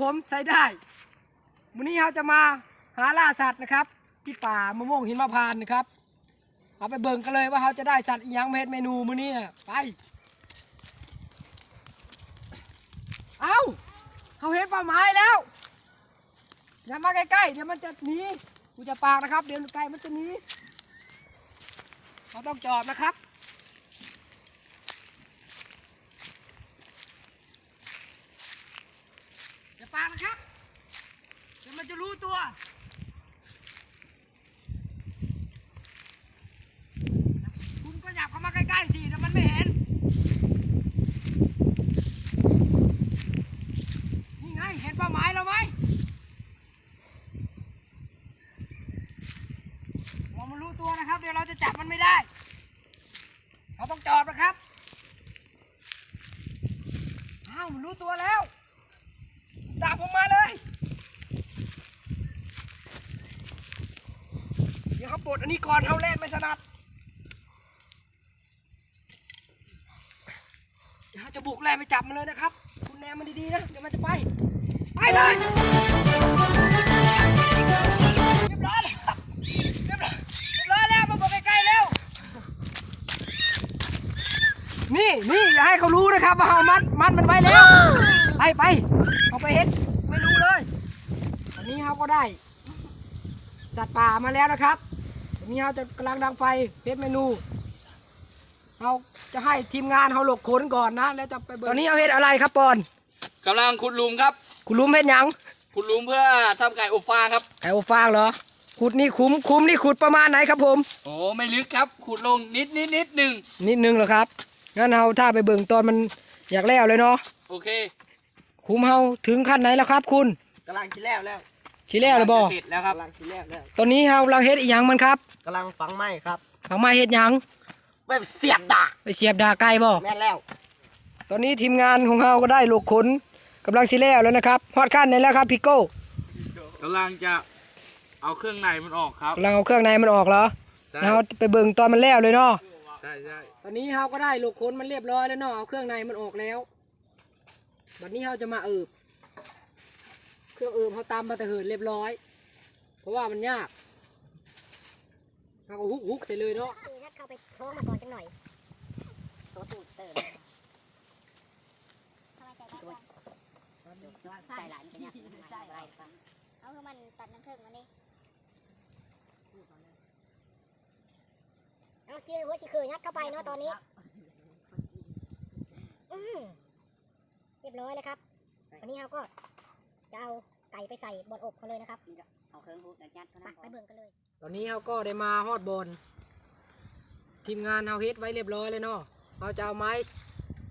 ผมใช้ได้วันนี้เราจะมาหาล่าสัตว์นะครับที่ป่ามะม่วงหินมะพร้าวนะครับเอาไปเบิ่งกันเลยว่าเขาจะได้สัตว์อีหยังเมนูมื้อนี้น่ะไปเอาเขาเห็นปลาไม้แล้วอย่ามาใกล้ๆเดี๋ยวมันจะหนีกูจะปากนะครับเดี๋ยวไก่มันจะหนีเราต้องจอบนะครับอย่าปากนะครับเดี๋ยวมันจะรู้ตัวคุณก็อยากเข้ามาใกล้ๆสิเดี๋ยวมันไม่เห็นนี่ไงเห็นเป้าหมายเราไหมมันรู้ตัวนะครับเดี๋ยวเราจะจับมันไม่ได้เราต้องจอดนะครับอ้าวมันรู้ตัวแล้วจับผมมาเลยเดี๋ยวเขาปลดอันนี้ก่อนเขาแล่นไม่ถนัดเดี๋ยวเขาจะบุกแล่นไปจับมันเลยนะครับคุณแนมมันดีๆนะเดี๋ยวมันจะไปเลยเรียบร้อยแล้วมาบอกใกล้ๆแล้วนี่อย่าให้เขารู้นะครับว่าเรามัดมันไว้แล้วไปเอาไปเห็นไม่รู้เลยตอนนี้เขาก็ได้สัตว์ป่ามาแล้วนะครับตอนนี้เขาจะกำลังดังไฟเพชรเมนูเราจะให้ทีมงานเขาหลบขนก่อนนะแล้วจะไปตอนนี้เอาเห็ดอะไรครับปอนกำลังขุดหลุมครับขุดหลุมเห็ดยังขุดหลุมเพื่อทำไก่อบฟางครับไก่อบฟางเหรอขุดนี่คุ้มนี่ขุดประมาณไหนครับผมโอ้ไม่ลึกครับขุดลงนิดหนึ่งเหรอครับงั้นเราถ้าไปเบิ่งตอนมันอยากแล้วเลยเนาะโอเคคุ้มเฮาถึงขั้นไหนแล้วครับคุณกำลังชิ้นแล้วชิ้นแล้วเลยบ่เสร็จแล้วครับกำลังชิ้นแล้วตอนนี้เฮากำลังเฮ็ดอีหยังมันครับกำลังฝังไม้ครับฝังไม้เฮ็ดหยังไปเสียบดาไก่บ่แม่แล้วตอนนี้ทีมงานของเฮาก็ได้ลูกขนกำลังสิแล้วนะครับฮอดขั้นไหนแล้วครับพี่โก้กำลังจะเอาเครื่องในมันออกครับกำลังเอาเครื่องในมันออกเหรอเฮาไปเบิ่งตอนมันแล้วเลยเนาะใช่ตอนนี้เฮาก็ได้ลูกขนมันเรียบร้อยแล้วเนาะเอาเครื่องในมันออกแล้วบัดนี้เฮาจะมาเครื่องเฮาตามมาแต่เหินเรียบร้อยเพราะว่ามันยากเราก็ฮุกใส่เลยเนาะเข้าไปโค้งมาก่อนจังหน่อยโตตูดเติมใส่หลานกันเนี่ยเอาคือมันตัดน้ำเครื่องมานี่เอาชื่อหัวชื่อยัดเข้าไปเนาะตอนนี้เรียบร้อยแล้วครับวันนี้เราก็จะเอาไก่ไปใส่บนอกเขาเลยนะครับเอาเครื่องหูยัดไปเบิ่งกันเลยตอนนี้เราก็ได้มาฮอดบนทีมงานเราเฮ็ดไว้เรียบร้อยเลยเนาะเราจะเอาไม้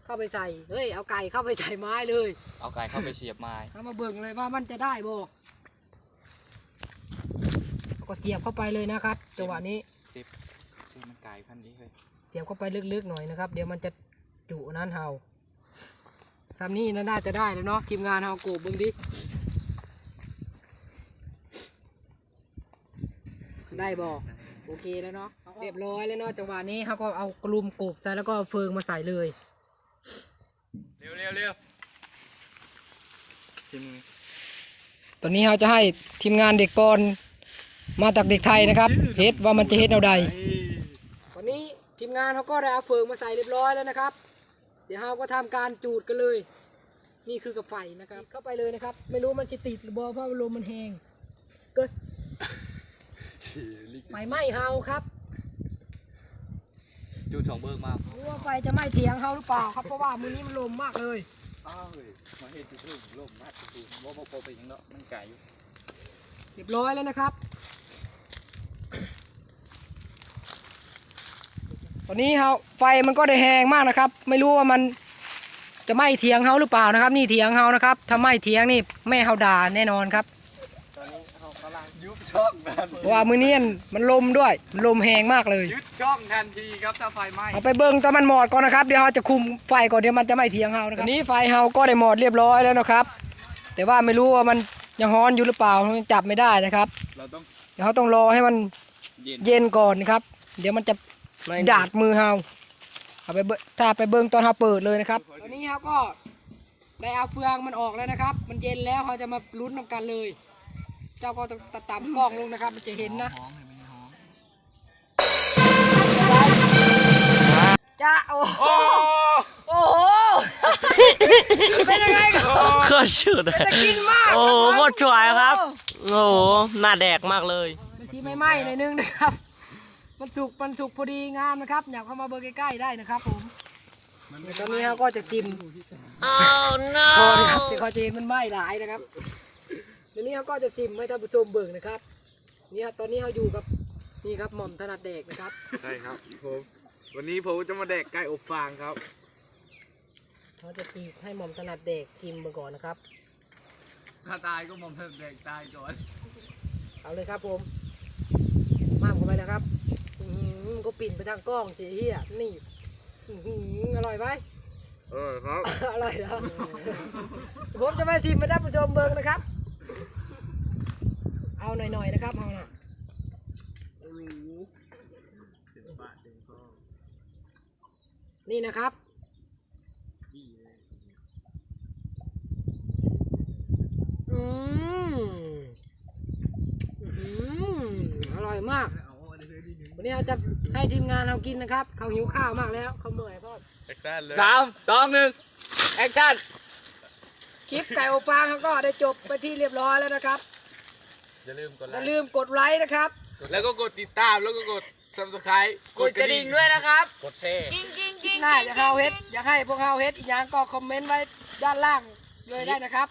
เข้าไปใส่เอาไก่เข้าไปใส่ไม้เลยเอาไก่เข้าไปเสียบไม้เอามาเบิ่งเลยว่ามันจะได้บ่ก็เสียบเข้าไปเลยนะครับจังหวะนี้เสียบมันไก่พันนี้เลยเสียบเข้าไปลึกๆหน่อยนะครับเดี๋ยวมันจะจุนั้นเฮาซ้ำนี้น่าจะได้แล้วเนาะทีมงานเฮาโกบเบิ่งดิได้บ่โอเคแล้วเนาะเรียบร้อยแล้วเนาะจังหวะนี้เขาก็เอากลุ่มกบใส่แล้วก็เฟืองมาใส่เลยเร็วตอนนี้เราจะให้ทีมงานเด็กกรมาจากเด็กไทยนะครับเฮ็ดว่ามันจะเฮ็ดเอาใดตอนนี้ทีมงานเขาก็ได้เอาเฟืองมาใส่เรียบร้อยแล้วนะครับเดี๋ยวเราก็ทำการจูดกันเลยนี่คือกับไฟนะครับเข้าไปเลยนะครับไม่รู้มันจะติดหรือบ่เพราะลมมันแห้งเกิดไฟไหม้เฮาครับจูด2เบิกมารู้ว่าไฟจะไหม้เถียงเฮาหรือเปล่าครับเพราะว่ามือนี้มันลมมากเลยมาเห็นจุดลมมากจุดว่าพอไปยังเนาะมันไก่อยู่เรียบร้อยแล้วนะครับตอนนี้เฮาไฟมันก็ได้แห้งมากนะครับไม่รู้ว่ามันจะไหม้เถียงเฮาหรือเปล่านะครับนี่เถียงเฮานะครับถ้าไหม้เถียงนี่แม่เฮาด่าแน่นอนครับยุบช่องเพราะว่ามือนี้มันลมด้วยลมแห้งมากเลยยึดช่องทันทีครับถ้าไฟไหม้เอาไปเบิ่งตอนมันหมดก่อนนะครับเดี๋ยวเราจะคุมไฟก่อนเดี๋ยวมันจะไหม้เถียงเฮานะครับนี้ไฟเฮาก็ได้หมดเรียบร้อยแล้วนะครับแต่ว่าไม่รู้ว่ามันยังร้อนอยู่หรือเปล่ายังจับไม่ได้นะครับเดี๋ยวเราต้องรอให้มันเย็นก่อนนะครับเดี๋ยวมันจะดาดมือเฮาเอาไปถ้าไปเบิ่งตอนเฮาเปิดเลยนะครับตอนนี้เฮาก็ ได้เอาเฟืองมันออกแล้วนะครับ มันเย็นแล้วเราจะมาลุ้นนำกันเลย เจ้าก็ต้องตัดต่ำกล้องลงนะครับ มันจะเห็นนะ หอมเห็นไหมหอม จ้าโอ้โหโอ้โหเป็นยังไงกัน โคตรชุด จะกินมาก โอ้โหโคตรสวยครับ โอ้โหหน้าแดกมากเลย มันที่ไม่ไหม้หน่อยนึงนะครับ มันสุกพอดีงามนะครับอยากเข้ามาเบอร์ใกล้ๆได้นะครับผมเดี๋ยวตอนนี้เราก็จะจิ้ม oh no พอนะครับที่เขาจะเห็นมันไหม้หลายนะครับเดี๋ยวนี้เขาก็จะซิมให้ท่านผู้ชมเบิ่งนะครับเนี่ยตอนนี้เขาอยู่กับนี่ครับหม่อมถนัดเด็กนะครับ ใช่ครับผมวันนี้ผมจะมาแดกไก่อบฟางครับ เขาจะตีให้หม่อมถนัดเด็กซิมเบิ่งก่อนนะครับ ถ้าตายก็มอมแดกตายก่อน เอาเลยครับผมมากเข้าไปนะครับก็ปิ่นไปทางกล้องสิเฮียนี่อร่อยไหม ครับ อร่อยแล้วผมจะมาชิมให้ท่านผู้ชมเบิ่งนะครับ เอาหน่อยๆนะครับเอาหน่อยนี่นะครับอร่อยมากวันนี้เราจะให้ทีมงานเรากินนะครับเขาหิวข้าวมากแล้วเขาเมื่อยพ่อ 3 2 1แอคชั่น คลิปไก่อบฟางเขาก็ได้จบไปที่เรียบร้อยแล้วนะครับ อย่าลืมกด อ ไล ย่า ค์ ลืมกดไลค์นะครับ แล้วก็กดติดตามแล้วก็กด subscribe กดกระดิ่งด้วยนะครับ กดแชร์ น่าจะเฮาเฮ็ดอยากให้พวกเฮาเฮ็ดอีกอย่างก็คอมเมนต์ไว้ด้านล่างเลยได้นะครับ